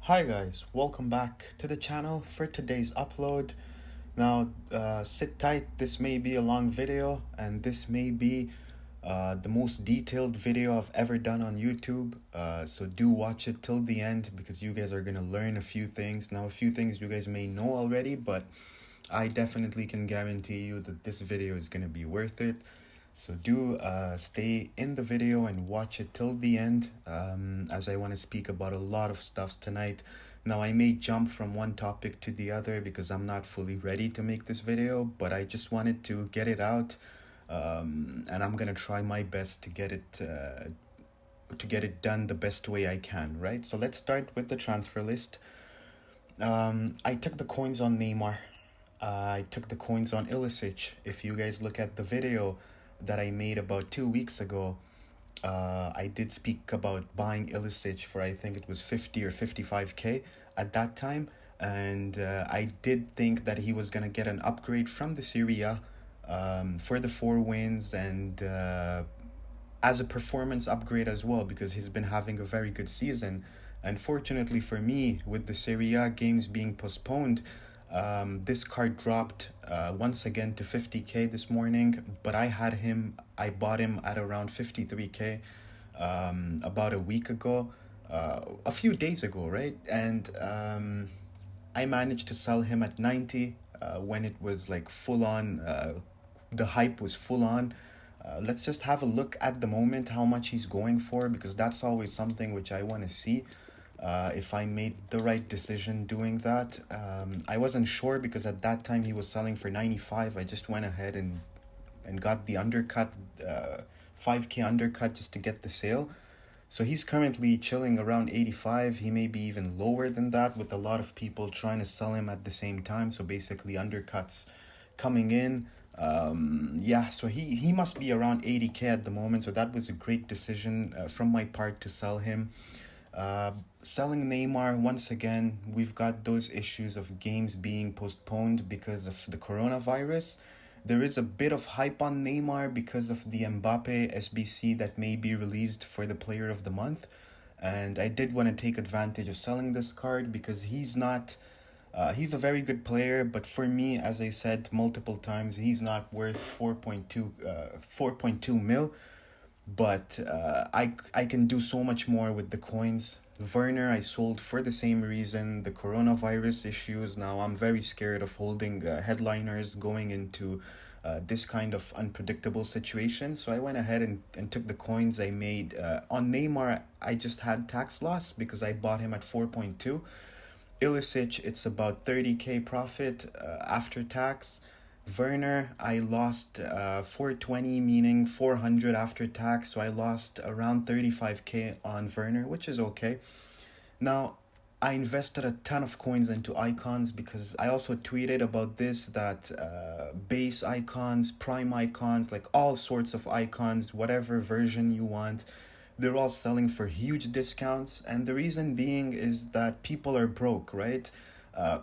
Hi guys, welcome back to the channel for today's upload. Now, sit tight, this may be a long video and this may be the most detailed video I've ever done on YouTube. So do watch it till the end because you guys are gonna learn a few things. Now, a few things you guys may know already, but I definitely can guarantee you that this video is gonna be worth it. So do stay in the video and watch it till the end, as I want to speak about a lot of stuff tonight. Now I may jump from one topic to the other because I'm not fully ready to make this video, but I just wanted to get it out, and I'm gonna try my best to get it done the best way I can, right? So let's start with the transfer list. I took the coins on Neymar. I took the coins on Ilicic. If you guys look at the video that I made about 2 weeks ago, I did speak about buying Ilicic for, I think it was 50 or 55k at that time, and I did think that he was gonna get an upgrade from the Serie A for the 4 wins and as a performance upgrade as well, because he's been having a very good season. Unfortunately for me, with the Serie A games being postponed, this card dropped once again to 50k this morning, but I bought him at around 53k about a week ago, a few days ago, right? And I managed to sell him at 90 when it was like full on, the hype was full on. Let's just have a look at the moment how much he's going for, because that's always something which I want to see. If I made the right decision doing that. I wasn't sure because at that time he was selling for 95. I just went ahead and got the undercut, 5k undercut, just to get the sale. So he's currently chilling around 85. He may be even lower than that, with a lot of people trying to sell him at the same time. So basically undercuts coming in. Yeah, so he must be around 80k at the moment. So that was a great decision from my part to sell him. Selling Neymar, once again, we've got those issues of games being postponed because of the coronavirus. There is a bit of hype on Neymar because of the Mbappe SBC that may be released for the player of the month. And I did want to take advantage of selling this card because he's a very good player, but for me, as I said multiple times, he's not worth 4.2 mil. But I can do so much more with the coins. Werner I sold for the same reason, the coronavirus issues. Now I'm very scared of holding headliners going into this kind of unpredictable situation. So I went ahead and took the coins I made. On Neymar, I just had tax loss because I bought him at 4.2. Ilicic, it's about 30k profit after tax. Werner, I lost 420, meaning 400 after tax, so I lost around 35k on Werner, which is okay. Now, I invested a ton of coins into icons because I also tweeted about this, that base icons, prime icons, like all sorts of icons, whatever version you want, they're all selling for huge discounts. And the reason being is that people are broke, right?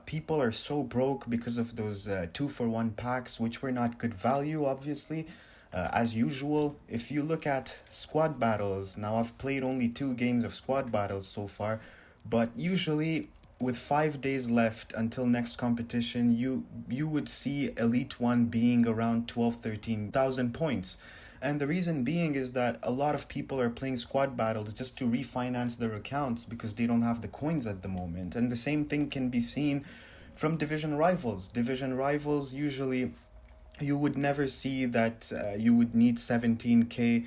People are so broke because of those 2-for-1 packs, which were not good value, obviously. As usual, if you look at squad battles, now I've played only 2 games of squad battles so far, but usually with 5 days left until next competition, you would see Elite 1 being around 12,000-13,000 points. And the reason being is that a lot of people are playing squad battles just to refinance their accounts because they don't have the coins at the moment. And the same thing can be seen from division rivals. Division rivals, usually you would never see that you would need 17k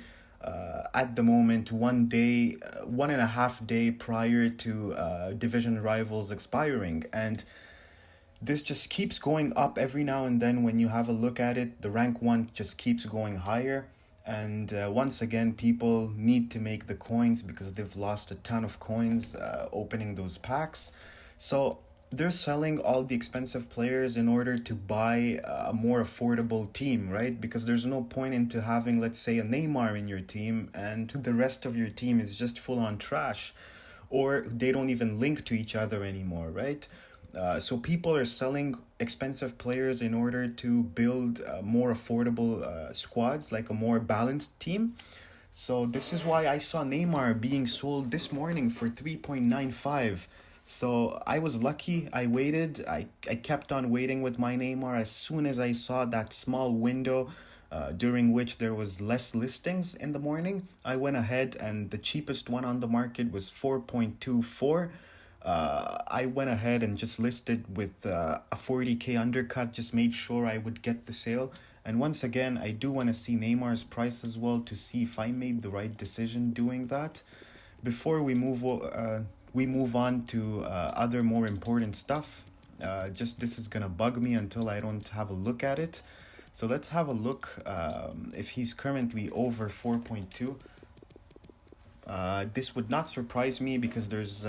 at the moment, 1 day, 1.5 day prior to division rivals expiring. And this just keeps going up every now and then. When you have a look at it, the rank 1 just keeps going higher. And once again, people need to make the coins because they've lost a ton of coins opening those packs. So they're selling all the expensive players in order to buy a more affordable team, right? Because there's no point into having, let's say, a Neymar in your team and the rest of your team is just full on trash, or they don't even link to each other anymore, right? So people are selling expensive players in order to build more affordable squads, like a more balanced team. So this is why I saw Neymar being sold this morning for 3.95. So I was lucky. I waited. I kept on waiting with my Neymar. As soon as I saw that small window during which there was less listings in the morning, I went ahead and the cheapest one on the market was 4.24. I went ahead and just listed with a 40k undercut, just made sure I would get the sale. And once again, I do want to see Neymar's price as well to see if I made the right decision doing that. Before we move on to other more important stuff, just this is gonna bug me until I don't have a look at it. So let's have a look if he's currently over 4.2. This would not surprise me because there's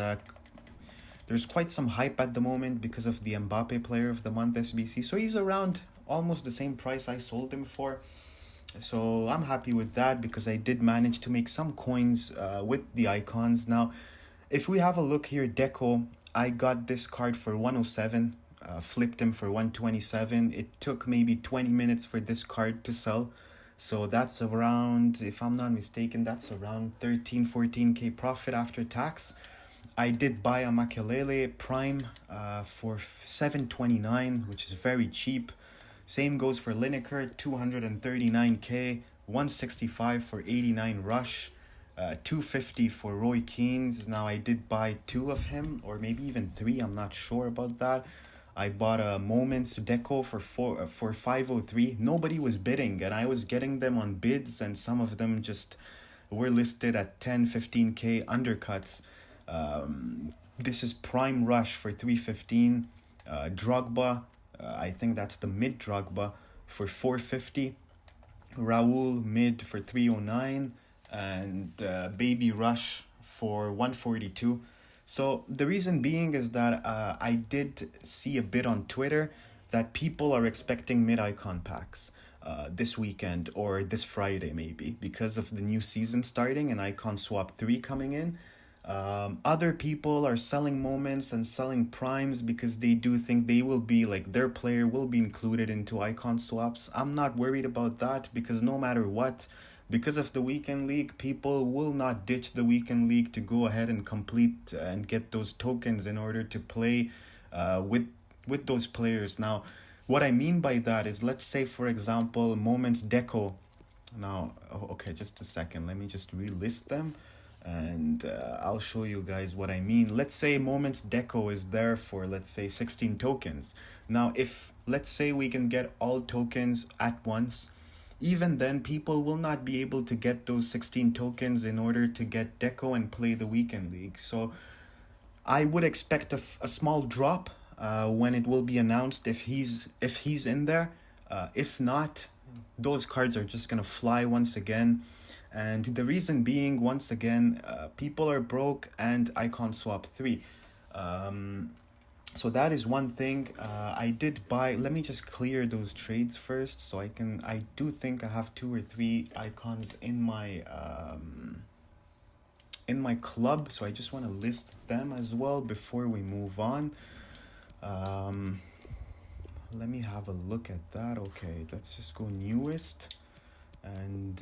quite some hype at the moment because of the Mbappe Player of the Month SBC. So he's around almost the same price I sold him for. So I'm happy with that because I did manage to make some coins with the icons. Now, if we have a look here, Deco, I got this card for 107, flipped him for 127. It took maybe 20 minutes for this card to sell. So that's around, if I'm not mistaken, that's around 14k profit after tax. I did buy a Makelele Prime for 729, which is very cheap. Same goes for Lineker, 239k, 165 for 89 Rush, 250 for Roy Keane's. Now I did buy two of him, or maybe even three, I'm not sure about that. I bought a Moments Deco for 503. Nobody was bidding, and I was getting them on bids, and some of them just were listed at 10, 15k undercuts. This is Prime Rush for 315. Drogba, I think that's the mid Drogba for 450. Raul mid for 309. And Baby Rush for 142. So the reason being is that I did see a bit on Twitter that people are expecting mid-icon packs this weekend or this Friday maybe because of the new season starting and Icon Swap 3 coming in. Other people are selling moments and selling primes because they do think they will be like their player will be included into icon swaps. I'm not worried about that because no matter what, because of the weekend league, people will not ditch the weekend league to go ahead and complete and get those tokens in order to play with those players. Now, what I mean by that is, let's say for example, Moments Deco. Now, okay, just a second. Let me just relist them. And I'll show you guys what I mean. Let's say Moments Deco is there for, let's say, 16 tokens. Now, if, let's say we can get all tokens at once, even then, people will not be able to get those 16 tokens in order to get Deco and play the Weekend League. So I would expect a small drop when it will be announced if he's in there. If not, those cards are just going to fly once again. And the reason being, once again, people are broke and Icon Swap 3. So that is one thing. I did buy, let me just clear those trades first so I do think I have 2 or 3 icons in my club. So I just want to list them as well before we move on. Let me have a look at that. Okay, let's just go newest. And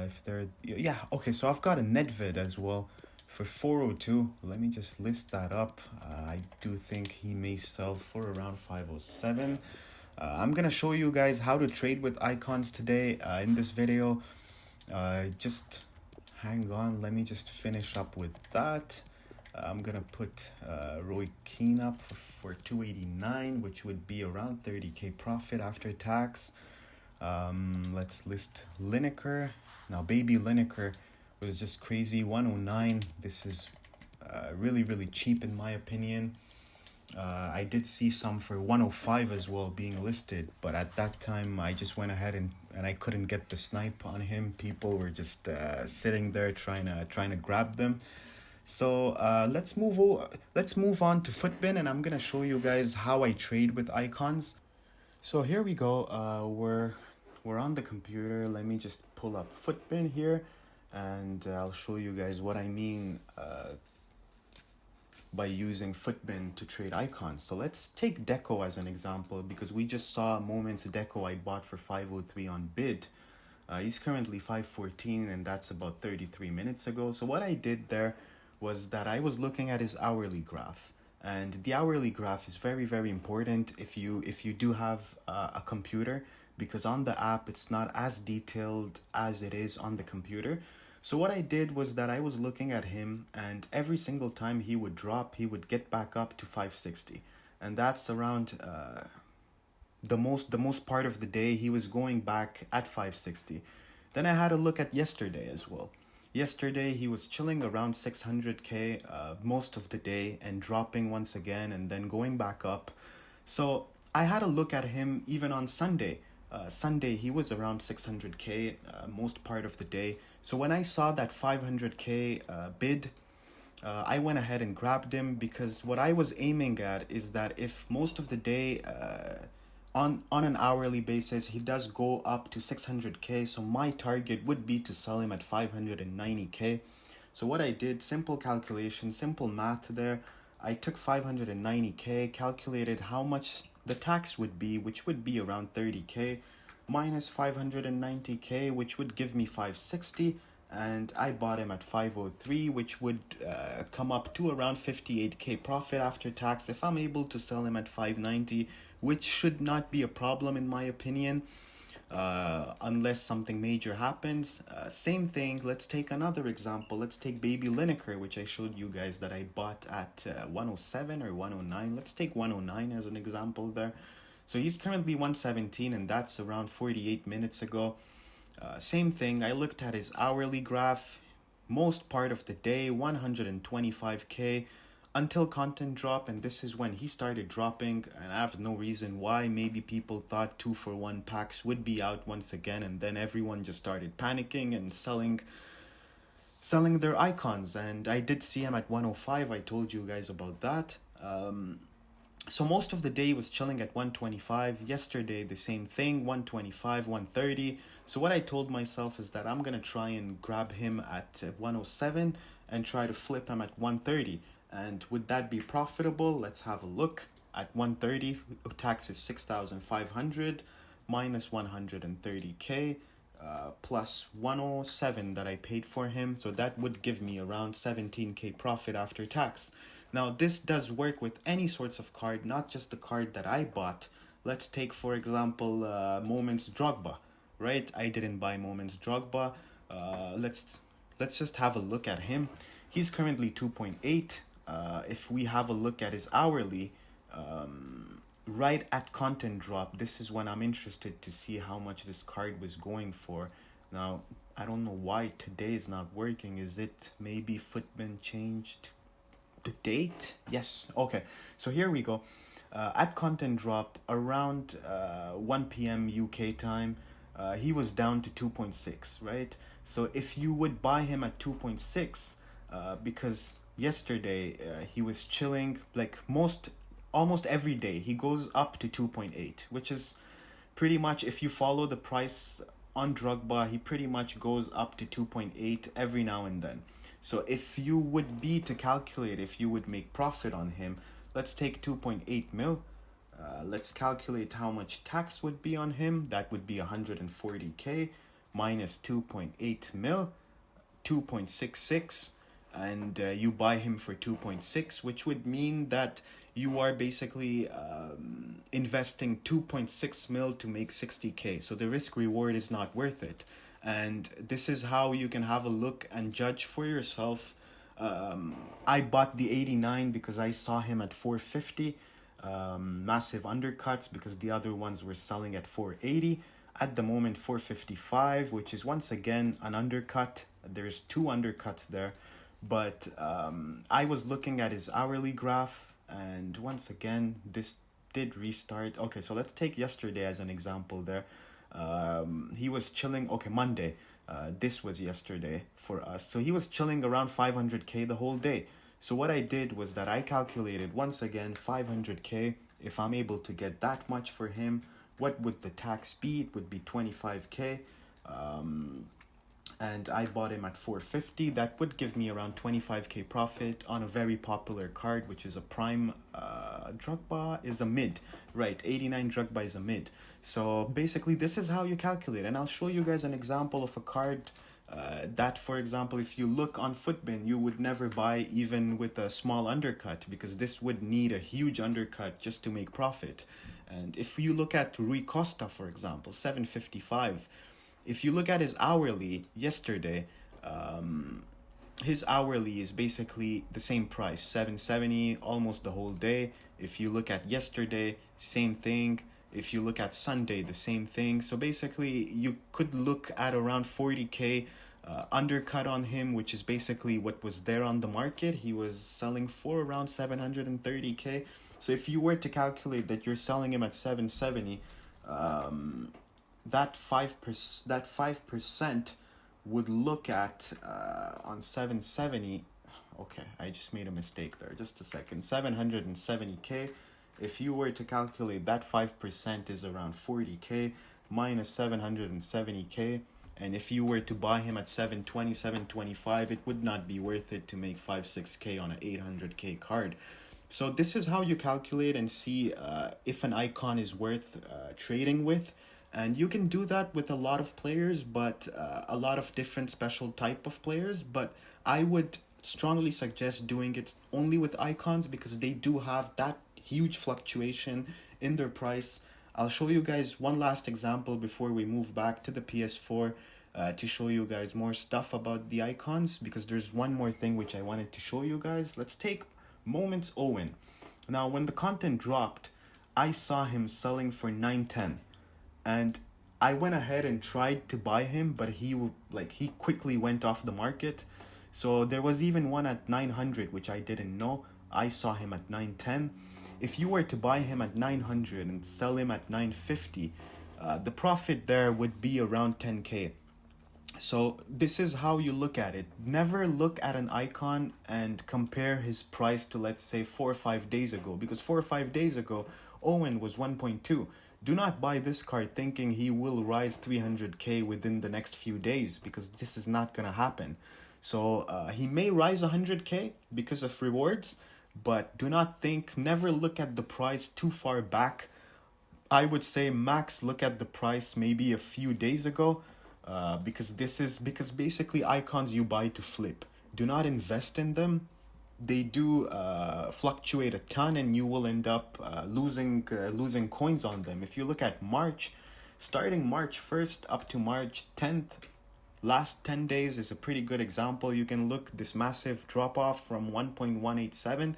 if they're, yeah, okay, so I've got a Nedved as well for 402. Let me just list that up. I do think he may sell for around 507. I'm gonna show you guys how to trade with icons today in this video. Just hang on, let me just finish up with that. I'm gonna put Roy Keane up for 289, which would be around 30k profit after tax. Let's list Lineker. Now, baby Lineker was just crazy, 109. This is really, really cheap in my opinion. I did see some for 105 as well being listed, but at that time I just went ahead and I couldn't get the snipe on him. People were just sitting there trying to grab them. So let's move on to Footbin, and I'm gonna show you guys how I trade with icons. So here we go. We're on the computer. Let me just pull up Footbin here, and I'll show you guys what I mean by using Footbin to trade icons. So let's take Deco as an example, because we just saw Moments Deco I bought for 503 on bid. He's currently 514, and that's about 33 minutes ago. So what I did there was that I was looking at his hourly graph. And the hourly graph is very, very important if you do have a computer, because on the app it's not as detailed as it is on the computer. So what I did was that I was looking at him, and every single time he would drop, he would get back up to 560, and that's around the most part of the day he was going back at 560. Then I had a look at yesterday as well. Yesterday he was chilling around 600k most of the day and dropping once again and then going back up. So I had a look at him even on Sunday. Sunday he was around 600k most part of the day. So when I saw that 500k bid, I went ahead and grabbed him, because what I was aiming at is that if most of the day on an hourly basis he does go up to 600k, so my target would be to sell him at 590k. So what I did, simple calculation, simple math there, I took 590k, calculated how much the tax would be, which would be around 30k, minus 590k, which would give me 560, and I bought him at 503, which would come up to around 58k profit after tax if I'm able to sell him at 590, which should not be a problem in my opinion, unless something major happens. Same thing, let's take another example. Let's take Baby Lineker, which I showed you guys that I bought at 107 or 109. Let's take 109 as an example there. So he's currently 117, and that's around 48 minutes ago. Same thing, I looked at his hourly graph, most part of the day, 125k, until content drop, and this is when he started dropping, and I have no reason why. Maybe people thought 2-for-1 packs would be out once again, and then everyone just started panicking and selling their icons, and I did see him at 105. I told you guys about that. So most of the day was chilling at 125. Yesterday, the same thing, 125, 130. So what I told myself is that I'm going to try and grab him at 107 and try to flip him at 130. And would that be profitable? Let's have a look. At 130, tax is 6,500 minus 130k. Plus 107 that I paid for him, so that would give me around 17k profit after tax. Now this does work with any sorts of card, not just the card that I bought. Let's take for example Moments Drogba, right? I didn't buy Moments Drogba. Let's just have a look at him. He's currently 2.8. If we have a look at his hourly, right at content drop, this is when I'm interested to see how much this card was going for. Now I don't know why today is not working. Is it maybe Footman changed the date? Yes, okay, so here we go. At content drop around 1 p.m. UK time, he was down to 2.6, right? So if you would buy him at 2.6, because yesterday he was chilling, like almost every day he goes up to 2.8, which is pretty much, if you follow the price on Drogba, he pretty much goes up to 2.8 every now and then. So if you would be to calculate, if you would make profit on him, let's take 2.8 mil. Let's calculate how much tax would be on him. That would be 140k minus 2.8 mil, 2.66, and you buy him for 2.6, which would mean that you are basically investing 2.6 mil to make 60k. So the risk reward is not worth it. And this is how you can have a look and judge for yourself. I bought the 89 because I saw him at 450. Massive undercuts because the other ones were selling at 480. At the moment 455, which is once again an undercut. There's two undercuts there. But I was looking at his hourly graph, and once again this did restart. Okay, so let's take yesterday as an example there. He was chilling, okay, Monday, this was yesterday for us, so he was chilling around 500k the whole day. So what I did was that I calculated once again 500k. If I'm able to get that much for him, what would the tax be? It would be 25k. And I bought him at 450. That would give me around 25k profit on a very popular card, which is a prime. Drogba is a mid, right? 89 Drogba is a mid. So basically this is how you calculate, and I'll show you guys an example of a card That, for example, if you look on Footbin, you would never buy even with a small undercut, because this would need a huge undercut just to make profit. And if you look at Rui Costa, for example, 755, if you look at his hourly yesterday, his hourly is basically the same price, 770, almost the whole day. If you look at yesterday, same thing. If you look at Sunday, the same thing. So basically, you could look at around 40K undercut on him, which is basically what was there on the market. He was selling for around 730K. So if you were to calculate that you're selling him at 770, that 5% would look at on 770. Okay, I just made a mistake there. Just a second. 770K. If you were to calculate that, 5% is around 40K minus 770K. And if you were to buy him at 720, 725, it would not be worth it to make 5-6K on an 800K card. So this is how you calculate and see if an icon is worth trading with. And you can do that with a lot of players, but a lot of different special type of players. But I would strongly suggest doing it only with icons, because they do have that huge fluctuation in their price. I'll show you guys one last example before we move back to the PS4 to show you guys more stuff about the icons, because there's one more thing which I wanted to show you guys. Let's take Moments Owen. Now, when the content dropped, I saw him selling for 910, and I went ahead and tried to buy him, but he quickly went off the market. So there was even one at 900, which I didn't know. I saw him at 910. If you were to buy him at 900 and sell him at 950, the profit there would be around 10K. So this is how you look at it. Never look at an icon and compare his price to, let's say, 4 or 5 days ago, because 4 or 5 days ago, Owen was 1.2. Do not buy this card thinking he will rise 300K within the next few days, because this is not going to happen. So he may rise 100K because of rewards, but do not think, never look at the price too far back. I would say max look at the price maybe a few days ago, because basically icons you buy to flip. Do not invest in them. They do fluctuate a ton, and you will end up losing coins on them. If you look at March, starting March 1st up to March 10th, last 10 days is a pretty good example. You can look this massive drop off from 1.187.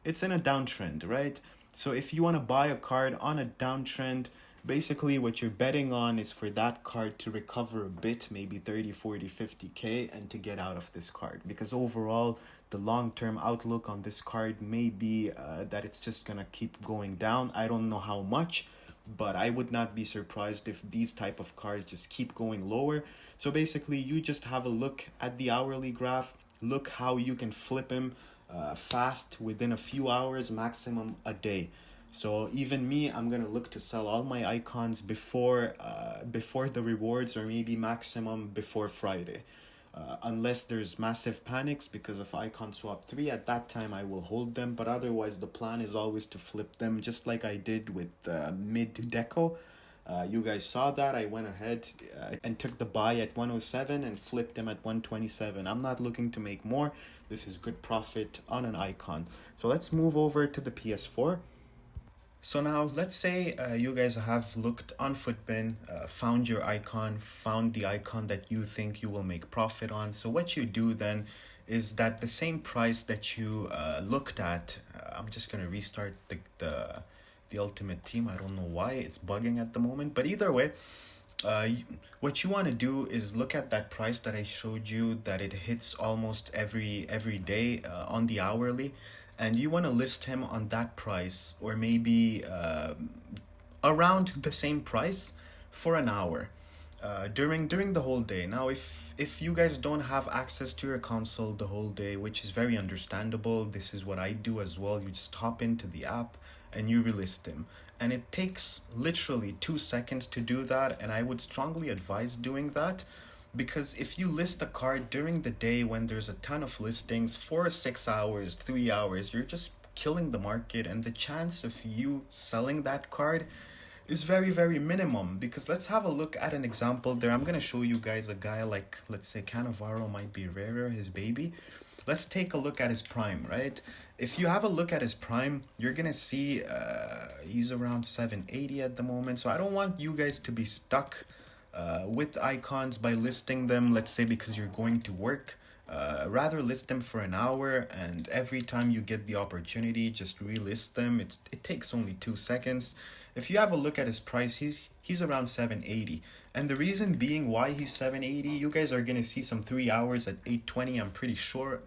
It's in a downtrend, right? So if you want to buy a card on a downtrend, basically what you're betting on is for that card to recover a bit, maybe 30, 40, 50K, and to get out of this card. Because overall, the long-term outlook on this card may be that it's just gonna keep going down. I don't know how much, but I would not be surprised if these type of cards just keep going lower. So basically, you just have a look at the hourly graph, look how you can flip him fast within a few hours, maximum a day. So even me, I'm gonna look to sell all my icons before the rewards, or maybe maximum before Friday. Unless there's massive panics because of icon swap 3, at that time I will hold them, but otherwise the plan is always to flip them, just like I did with mid deco. You guys saw that. I went ahead and took the buy at 107 and flipped them at 127. I'm not looking to make more. This is good profit on an icon. So let's move over to the PS4. So now let's say you guys have looked on Footbin, found your icon, found the icon that you think you will make profit on. So what you do then is that the same price that you looked at, I'm just going to restart the Ultimate Team. I don't know why it's bugging at the moment, but either way, what you want to do is look at that price that I showed you, that it hits almost every day on the hourly, and you want to list him on that price, or maybe around the same price for an hour during the whole day. Now if you guys don't have access to your console the whole day, which is very understandable, this is what I do as well. You just hop into the app and you relist him, and it takes literally 2 seconds to do that, and I would strongly advise doing that. Because if you list a card during the day when there's a ton of listings, 4 or 6 hours, 3 hours, you're just killing the market, and the chance of you selling that card is very, very minimum. Because let's have a look at an example there. I'm going to show you guys a guy like, let's say Cannavaro might be rarer, his baby. Let's take a look at his prime, right? If you have a look at his prime, you're going to see he's around 780 at the moment. So I don't want you guys to be stuck with icons by listing them, let's say because you're going to work. Rather list them for an hour, and every time you get the opportunity, just relist them. It takes only 2 seconds. If you have a look at his price, he's around 780, and the reason being why he's 780, you guys are gonna see some 3 hours at 820. I'm pretty sure.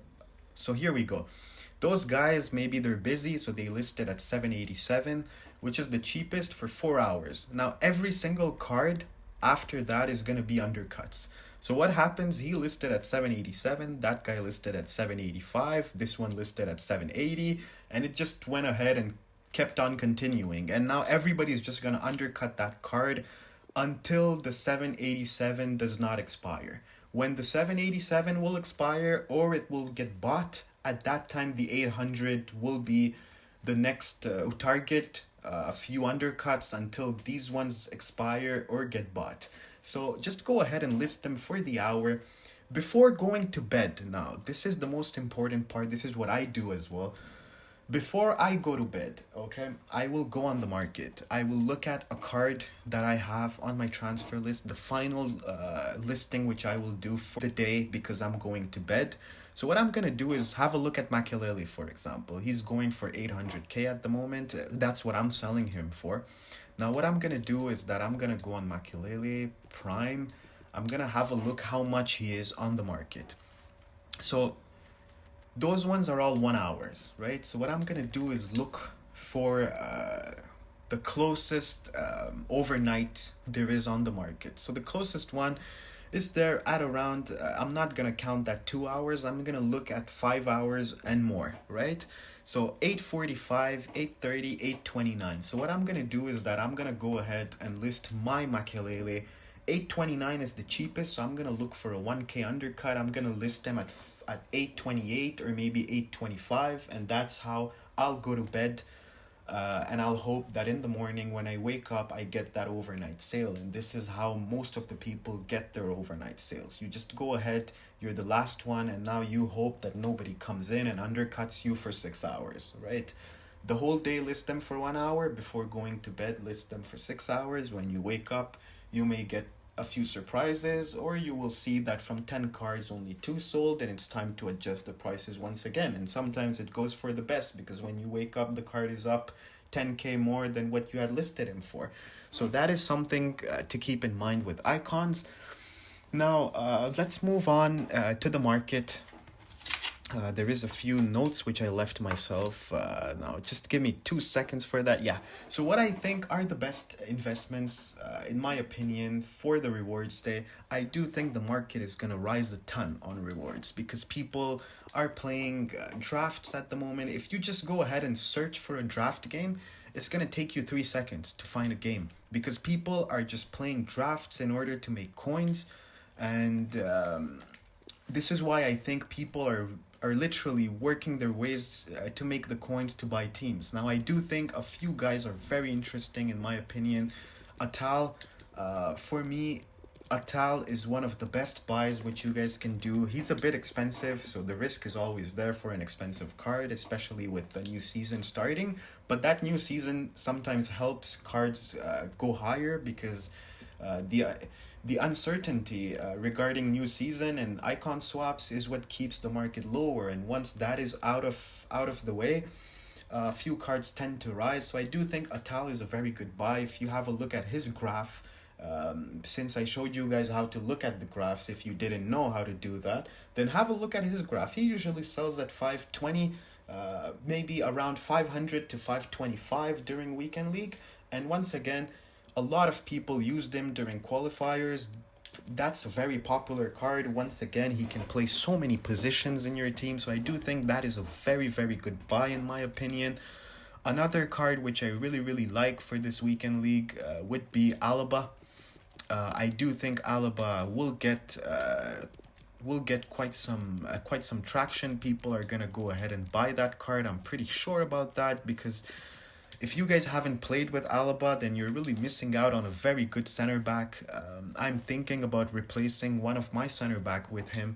So here we go. Those guys, maybe they're busy, so they listed at 787, which is the cheapest for 4 hours. Now every single card after that is gonna be undercuts. So what happens, he listed at 787, that guy listed at 785, this one listed at 780, and it just went ahead and kept on continuing. And now everybody's just going to undercut that card until the 787 does not expire. When the 787 will expire or it will get bought, at that time the 800 will be the next target. A few undercuts until these ones expire or get bought. So just go ahead and list them for the hour before going to bed. Now, this is the most important part. This is what I do as well. Before I go to bed, okay, I will go on the market. I will look at a card that I have on my transfer list, the final listing which I will do for the day because I'm going to bed. So what I'm going to do is have a look at Makelele, for example. He's going for 800k at the moment. That's what I'm selling him for. Now what I'm going to do is that I'm going to go on Makelele Prime. I'm going to have a look how much he is on the market. So those ones are all 1 hours, right? So what I'm going to do is look for the closest overnight there is on the market. So the closest one is there at around, I'm not going to count that 2 hours. I'm going to look at 5 hours and more, right? So 8:45, 8:30, 8:29. So what I'm going to do is that I'm going to go ahead and list my Makelele. 829 is the cheapest, so I'm going to look for a 1k undercut. I'm going to list them at 828 or maybe 825, and that's how I'll go to bed. And I'll hope that in the morning when I wake up, I get that overnight sale. And this is how most of the people get their overnight sales. You just go ahead, you're the last one, and now you hope that nobody comes in and undercuts you for 6 hours, right? The whole day, list them for 1 hour. Before going to bed, list them for 6 hours. When you wake up, you may get a few surprises, or you will see that from 10 cards only 2 sold, and it's time to adjust the prices once again. And sometimes it goes for the best, because when you wake up, the card is up 10k more than what you had listed him for. So that is something to keep in mind with icons. Now let's move on to the market. There is a few notes which I left myself. Now, just give me 2 seconds for that. Yeah. So what I think are the best investments, in my opinion, for the rewards day. I do think the market is going to rise a ton on rewards because people are playing drafts at the moment. If you just go ahead and search for a draft game, it's going to take you 3 seconds to find a game because people are just playing drafts in order to make coins. And this is why I think people are literally working their ways to make the coins to buy teams. Now, I do think a few guys are very interesting in my opinion. Atal, for me, Atal is one of the best buys which you guys can do. He's a bit expensive, so the risk is always there for an expensive card, especially with the new season starting. But that new season sometimes helps cards go higher because the uncertainty regarding new season and icon swaps is what keeps the market lower. And once that is out of the way, a few cards tend to rise. So I do think Atal is a very good buy. If you have a look at his graph, since I showed you guys how to look at the graphs, if you didn't know how to do that, then have a look at his graph. He usually sells at 520, maybe around 500 to 525 during weekend league. And once again, a lot of people used him during qualifiers. That's a very popular card. Once again, he can play so many positions in your team. So I do think that is a very, very good buy in my opinion. Another card which I really, really like for this weekend league would be Alaba. I do think Alaba will get quite some traction. People are gonna go ahead and buy that card. I'm pretty sure about that because If you guys haven't played with Alaba, then you're really missing out on a very good center back. I'm thinking about replacing one of my center back with him.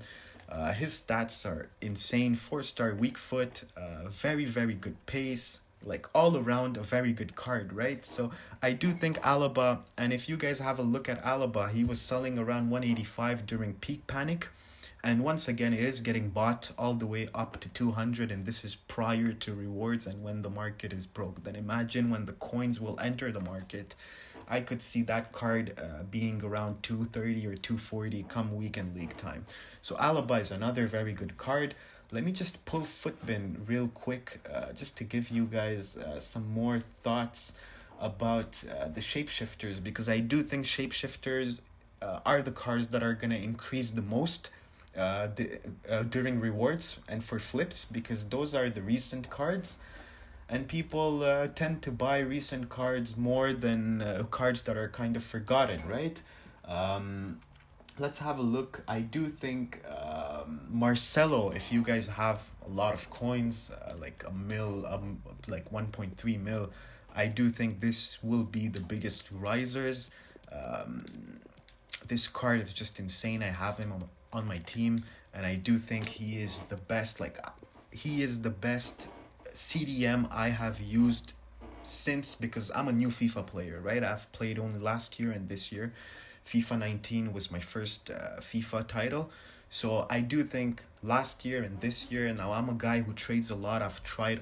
His stats are insane. 4-star weak foot, very, very good pace. Like all around a very good card, right? So I do think Alaba, and if you guys have a look at Alaba, he was selling around 185 during peak panic. And once again, it is getting bought all the way up to 200, and this is prior to rewards and when the market is broke. Then imagine when the coins will enter the market. I could see that card being around 230 or 240 come weekend league time. So Alaba is another very good card. Let me just pull Footbin real quick just to give you guys some more thoughts about the shapeshifters, because I do think shapeshifters are the cards that are going to increase the most during rewards and for flips, because those are the recent cards, and people tend to buy recent cards more than cards that are kind of forgotten, right? Let's have a look. I do think Marcelo, if you guys have a lot of coins, like a mil, like 1.3 mil, I do think this will be the biggest risers. This card is just insane. I have him on my team, and I do think he is the best. Like, he is the best CDM I have used since, because I'm a new FIFA player, right? I've played only last year and this year. FIFA 19 was my first FIFA title. So I do think last year and this year, now I'm a guy who trades a lot. I've tried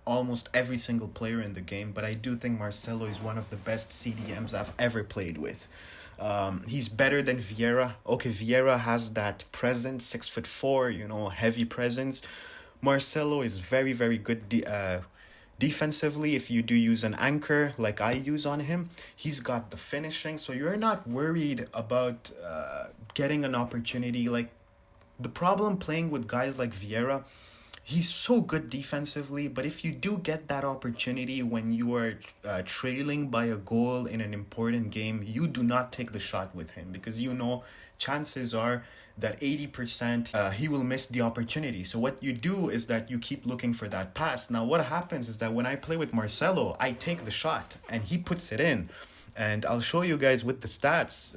almost every single player in the game, but I do think Marcelo is one of the best CDMs I've ever played with. He's better than Vieira. Okay, Vieira has that presence, 6'4", you know, heavy presence. Marcelo is very, very good defensively. If you do use an anchor like I use on him, he's got the finishing, so you're not worried about getting an opportunity. Like, the problem playing with guys like Vieira, he's so good defensively, but if you do get that opportunity when you are trailing by a goal in an important game, you do not take the shot with him, because you know chances are that 80% he will miss the opportunity. So what you do is that you keep looking for that pass. Now what happens is that when I play with Marcelo, I take the shot and he puts it in. And I'll show you guys with the stats.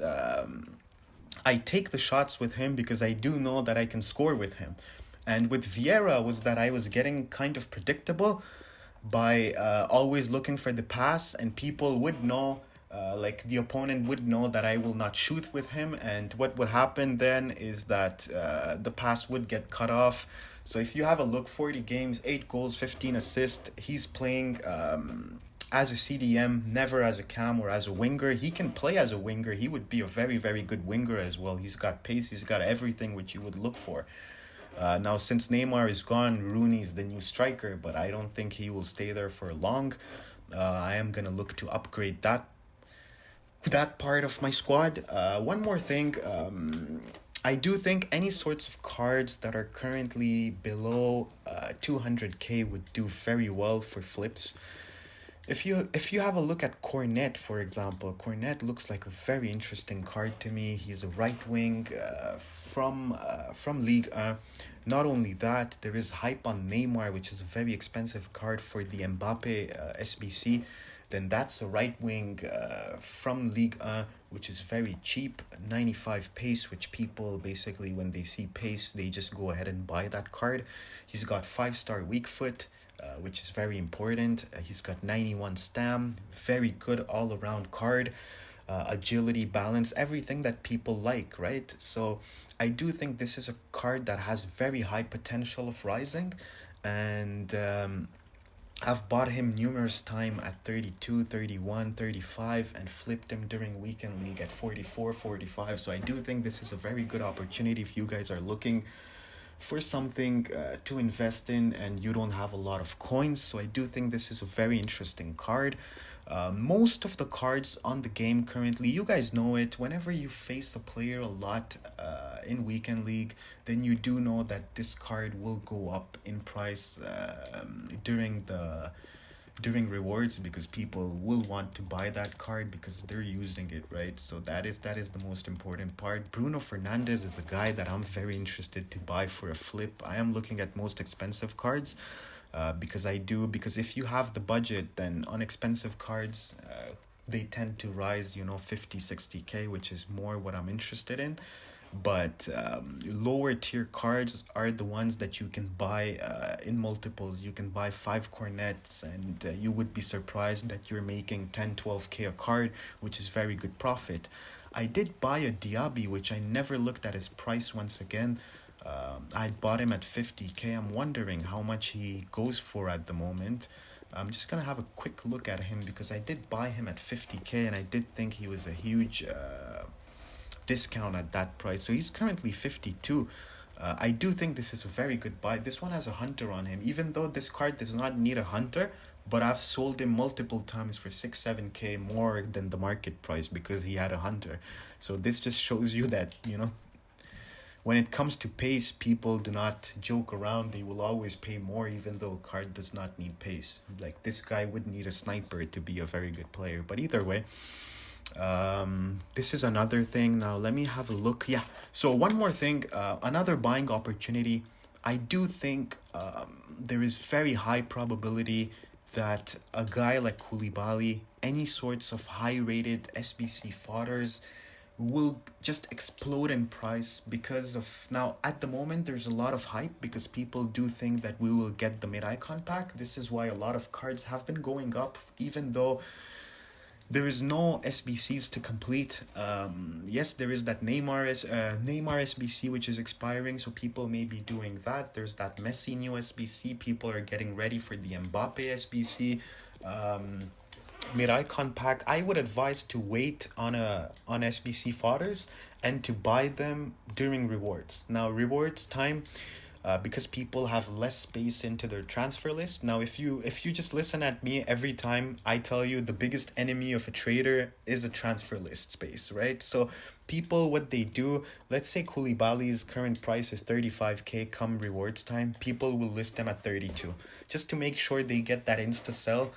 I take the shots with him because I do know that I can score with him. And with Vieira was that I was getting kind of predictable by always looking for the pass, and people would know, like the opponent would know that I will not shoot with him. And what would happen then is that the pass would get cut off. So if you have a look, 40 games, 8 goals, 15 assists, he's playing as a CDM, never as a cam or as a winger. He can play as a winger. He would be a very, very good winger as well. He's got pace. He's got everything which you would look for. Now, since Neymar is gone, Rooney's the new striker, but I don't think he will stay there for long. I am going to look to upgrade that part of my squad. One more thing. I do think any sorts of cards that are currently below 200k would do very well for flips. If you have a look at Cornet, for example, Cornet looks like a very interesting card to me. He's a right wing from Ligue 1. Not only that, there is hype on Neymar, which is a very expensive card for the Mbappe SBC. Then that's a right wing from Ligue 1, which is very cheap, 95 pace, which people basically, when they see pace, they just go ahead and buy that card. He's got 5-star weak foot, which is very important. He's got 91 stam, very good all-around card. Agility, balance, everything that people like, right? So I do think this is a card that has very high potential of rising, and I've bought him numerous times at 32, 31, 35, and flipped him during weekend league at 44, 45. So I do think this is a very good opportunity if you guys are looking for something to invest in and you don't have a lot of coins. So I do think this is a very interesting card. Most of the cards on the game currently, you guys know it, whenever you face a player a lot in weekend league, then you do know that this card will go up in price during rewards, because people will want to buy that card because they're using it, right? So that is the most important part. Bruno Fernandes is a guy that I'm very interested to buy for a flip. I am looking at most expensive cards. because if you have the budget, then on expensive cards, they tend to rise, 50, 60K, which is more what I'm interested in. But lower tier cards are the ones that you can buy in multiples. You can buy 5 cornets, and you would be surprised that you're making 10, 12K a card, which is very good profit. I did buy a Diaby, which I never looked at his price once again. I bought him at 50K. I'm wondering how much he goes for at the moment. I'm just gonna have a quick look at him because I did buy him at 50K, and I did think he was a huge discount at that price. So he's currently 52. I do think this is a very good buy. This one has a hunter on him, even though this card does not need a hunter, but I've sold him multiple times for 6 7K more than the market price because he had a hunter. So this just shows you that, when it comes to pace, people do not joke around. They will always pay more, even though a card does not need pace. Like, this guy would need a sniper to be a very good player. But either way, this is another thing. Now let me have a look. Yeah, so one more thing, another buying opportunity. I do think there is very high probability that a guy like Koulibaly, any sorts of high rated SBC fodders, will just explode in price because of, now at the moment there's a lot of hype because people do think that we will get the mid-icon pack. This is why a lot of cards have been going up, even though there is no SBCs to complete. Yes, there is that Neymar SBC which is expiring, so people may be doing that. There's that Messi new SBC. People are getting ready for the Mbappe SBC. Mid-icon pack, I would advise to wait on SBC fodders and to buy them during rewards. Now rewards time, because people have less space into their transfer list. Now if you just listen at me every time I tell you the biggest enemy of a trader is a transfer list space, right? So people, what they do, let's say Koulibaly's current price is 35K come rewards time, people will list them at 32 just to make sure they get that insta sell,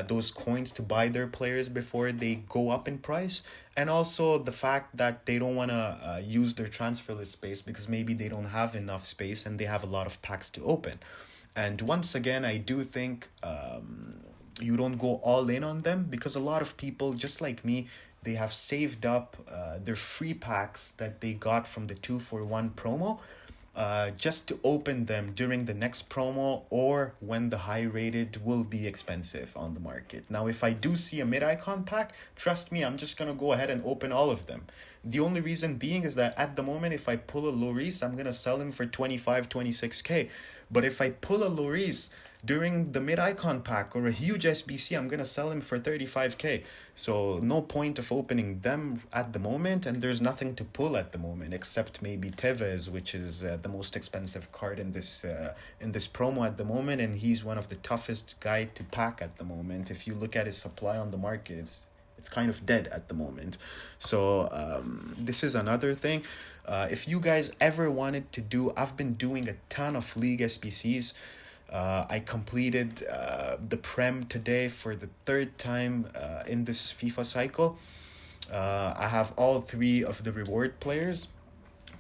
those coins to buy their players before they go up in price. And also the fact that they don't want to use their transfer list space because maybe they don't have enough space and they have a lot of packs to open. And once again, I do think you don't go all in on them because a lot of people, just like me, they have saved up their free packs that they got from the 2-for-1 promo just to open them during the next promo or when the high rated will be expensive on the market. Now, if I do see a mid-icon pack, trust me, I'm just going to go ahead and open all of them. The only reason being is that at the moment, if I pull a Lloris, I'm going to sell him for 25, 26K. But if I pull a Lloris during the mid-icon pack or a huge SBC, I'm going to sell him for 35K. So no point of opening them at the moment, and there's nothing to pull at the moment except maybe Tevez, which is the most expensive card in this promo at the moment, and he's one of the toughest guy to pack at the moment. If you look at his supply on the market, it's kind of dead at the moment. So this is another thing. If you guys ever wanted to do, I've been doing a ton of league SBCs. I completed the Prem today for the third time in this FIFA cycle. I have all 3 of the reward players.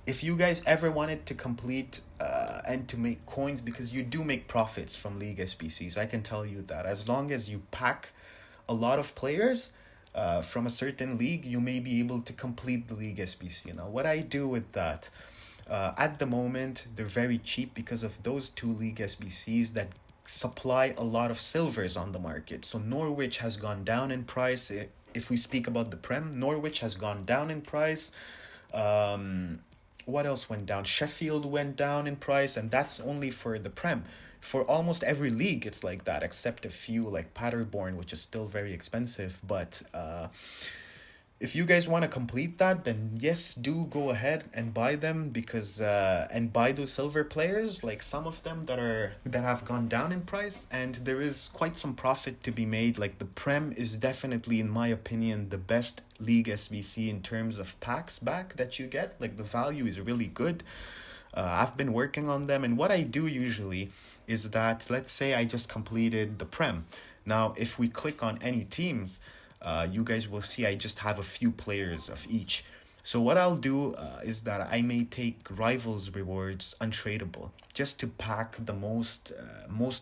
If you guys ever wanted to complete and to make coins, because you do make profits from League SBCs, I can tell you that. As long as you pack a lot of players from a certain league, you may be able to complete the League SBC. Now, what I do with that, at the moment, they're very cheap because of those 2 League SBCs that supply a lot of silvers on the market. So Norwich has gone down in price. If we speak about the Prem, Norwich has gone down in price. What else went down? Sheffield went down in price, and that's only for the Prem. For almost every league, it's like that, except a few like Paderborn, which is still very expensive. But if you guys want to complete that, then yes, do go ahead and buy them, because and buy those silver players, like some of them that have gone down in price, and there is quite some profit to be made. Like the Prem is definitely, in my opinion, the best league SBC in terms of packs back that you get. Like the value is really good. I've been working on them, and what I do usually is that, let's say I just completed the Prem. Now, if we click on any teams, you guys will see I just have a few players of each. So what I'll do is that I may take rivals rewards untradeable just to pack the most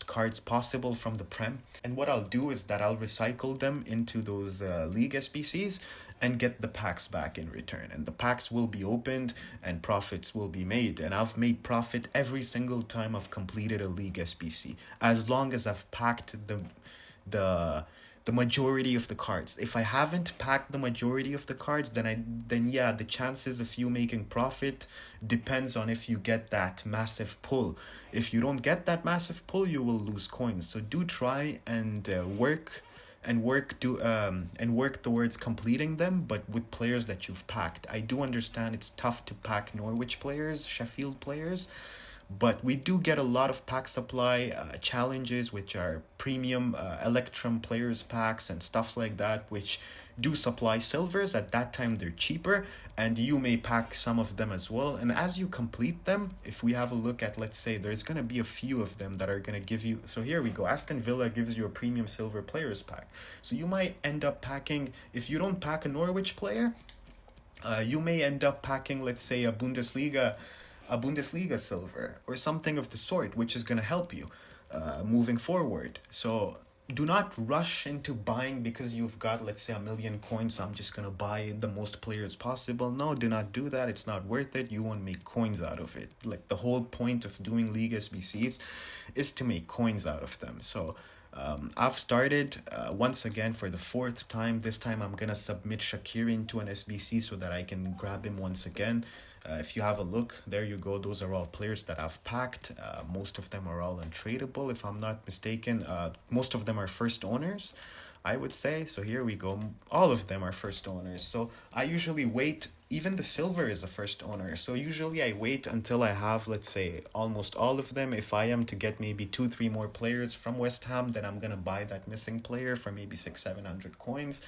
cards possible from the prem. And what I'll do is that I'll recycle them into those league SBCs and get the packs back in return. And the packs will be opened and profits will be made. And I've made profit every single time I've completed a league SBC, as long as I've packed the the majority of the cards. If I haven't packed the majority of the cards, then yeah, the chances of you making profit depends on if you get that massive pull. If you don't get that massive pull, you will lose coins. So do try and work towards completing them, but with players that you've packed. I do understand it's tough to pack Norwich players, Sheffield players, but we do get a lot of pack supply challenges, which are premium Electrum players packs and stuffs like that, which do supply silvers. At that time, they're cheaper, and you may pack some of them as well. And as you complete them, if we have a look at, let's say, there's going to be a few of them that are going to give you. So here we go. Aston Villa gives you a premium silver players pack. So you might end up packing, if you don't pack a Norwich player, you may end up packing, let's say, a Bundesliga silver or something of the sort, which is going to help you moving forward. So do not rush into buying because you've got, let's say, 1,000,000 coins. So I'm just going to buy the most players possible. No, do not do that. It's not worth it. You won't make coins out of it. Like, the whole point of doing League SBCs is to make coins out of them. So I've started once again for the 4th time. This time I'm going to submit Shaqiri into an SBC so that I can grab him once again. If you have a look, there you go. Those are all players that I've packed. Most of them are all untradeable, if I'm not mistaken. Most of them are first owners, I would say. So here we go. All of them are first owners. So I usually wait. Even the silver is a first owner. So usually I wait until I have, let's say, almost all of them. If I am to get maybe 2-3 more players from West Ham, then I'm going to buy that missing player for maybe 600-700 coins.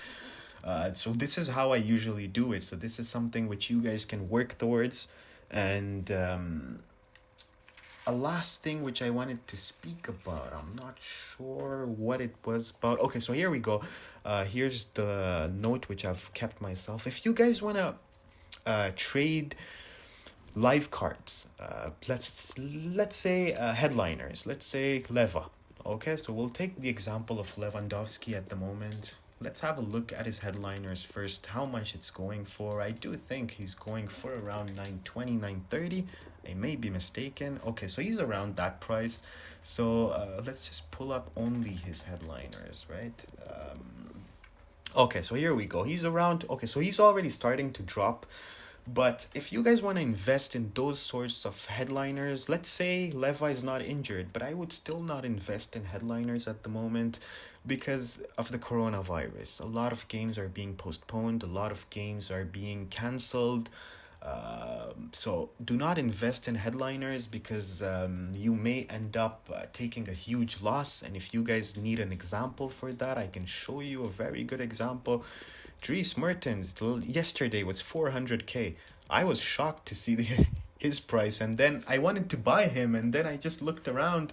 So this is how I usually do it. So this is something which you guys can work towards. And a last thing which I wanted to speak about, I'm not sure what it was about. Okay, so here we go. Here's the note which I've kept myself. If you guys want to trade live cards, let's say headliners, let's say Leva. Okay, so we'll take the example of Lewandowski at the moment. Let's have a look at his headliners first, how much it's going for. I do think he's going for around 920, 930. I may be mistaken. Okay, so he's around that price. So let's just pull up only his headliners, right? Okay, so here we go. He's around, okay, so he's already starting to drop. But if you guys want to invest in those sorts of headliners, let's say Levi is not injured, but I would still not invest in headliners at the moment because of the coronavirus. A lot of games are being postponed, a lot of games are being cancelled. So do not invest in headliners because you may end up taking a huge loss. And if you guys need an example for that, I can show you a very good example. Dries Mertens yesterday was 400k. I was shocked to see his price, and then I wanted to buy him, and then I just looked around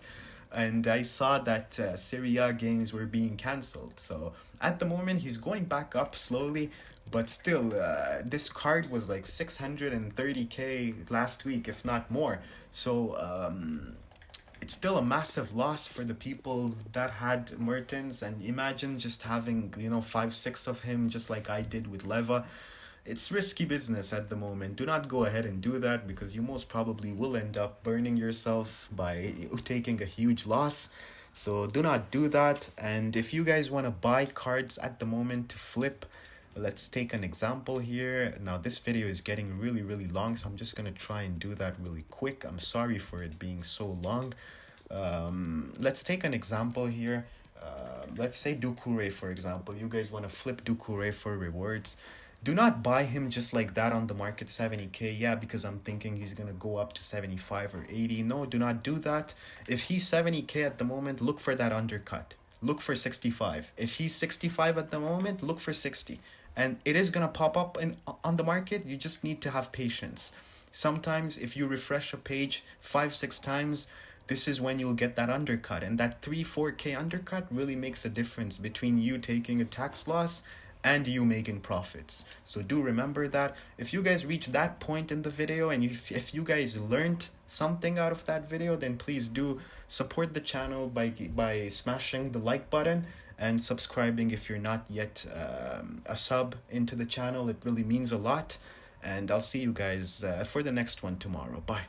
and I saw that Serie A games were being cancelled. So at the moment he's going back up slowly, but still this card was like 630k last week, if not more. So it's still a massive loss for the people that had Mertens, and imagine just having 5-6 of him, just like I did with Leva. It's risky business at the moment. Do not go ahead and do that because you most probably will end up burning yourself by taking a huge loss. So do not do that. And if you guys want to buy cards at the moment to flip, let's take an example here. Now this video is getting really long, so I'm just gonna try and do that really quick. I'm sorry for it being so long. Let's take an example here. Let's say Doucouré, for example. You guys want to flip Doucouré for rewards. Do not buy him just like that on the market 70k. Yeah, because I'm thinking he's gonna go up to 75 or 80. No, do not do that. If he's 70k at the moment, look for that undercut. Look for 65. If he's 65 at the moment, look for 60. And it is gonna pop up on the market. You just need to have patience. Sometimes if you refresh a page 5-6 times, this is when you'll get that undercut. And that 3-4k undercut really makes a difference between you taking a tax loss and you making profits. So do remember that. If you guys reach that point in the video and if you guys learned something out of that video, then please do support the channel by smashing the like button and subscribing if you're not yet a sub into the channel. It really means a lot. And I'll see you guys for the next one tomorrow. Bye.